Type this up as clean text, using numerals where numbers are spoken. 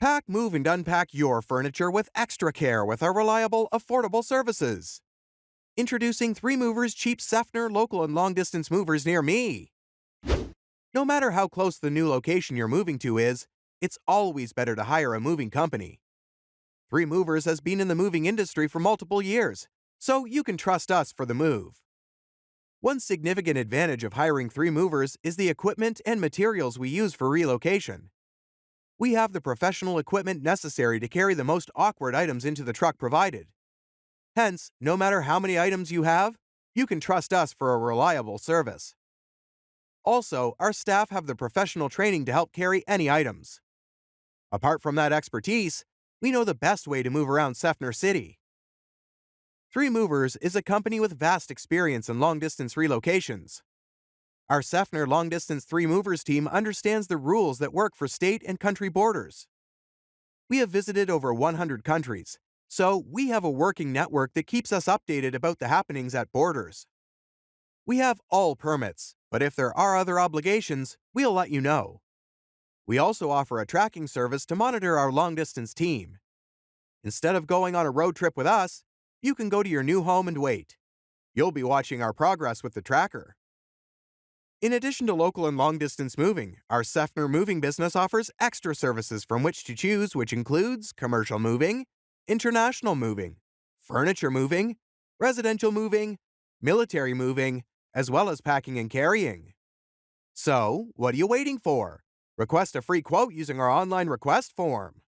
Pack, move, and unpack your furniture with extra care with our reliable, affordable services. Introducing 3 Movers Cheap Seffner local and long distance movers near me. No matter how close the new location you're moving to is, it's always better to hire a moving company. 3 Movers has been in the moving industry for multiple years, so you can trust us for the move. One significant advantage of hiring 3 Movers is the equipment and materials we use for relocation. We have the professional equipment necessary to carry the most awkward items into the truck provided. Hence, no matter how many items you have, you can trust us for a reliable service. Also, our staff have the professional training to help carry any items. Apart from that expertise, we know the best way to move around Seffner City. 3 Movers is a company with vast experience in long-distance relocations. Our Seffner long-distance 3 Movers team understands the rules that work for state and country borders. We have visited over 100 countries, so we have a working network that keeps us updated about the happenings at borders. We have all permits, but if there are other obligations, we'll let you know. We also offer a tracking service to monitor our long-distance team. Instead of going on a road trip with us, you can go to your new home and wait. You'll be watching our progress with the tracker. In addition to local and long-distance moving, our Seffner moving business offers extra services from which to choose, which includes commercial moving, international moving, furniture moving, residential moving, military moving, as well as packing and carrying. So, what are you waiting for? Request a free quote using our online request form.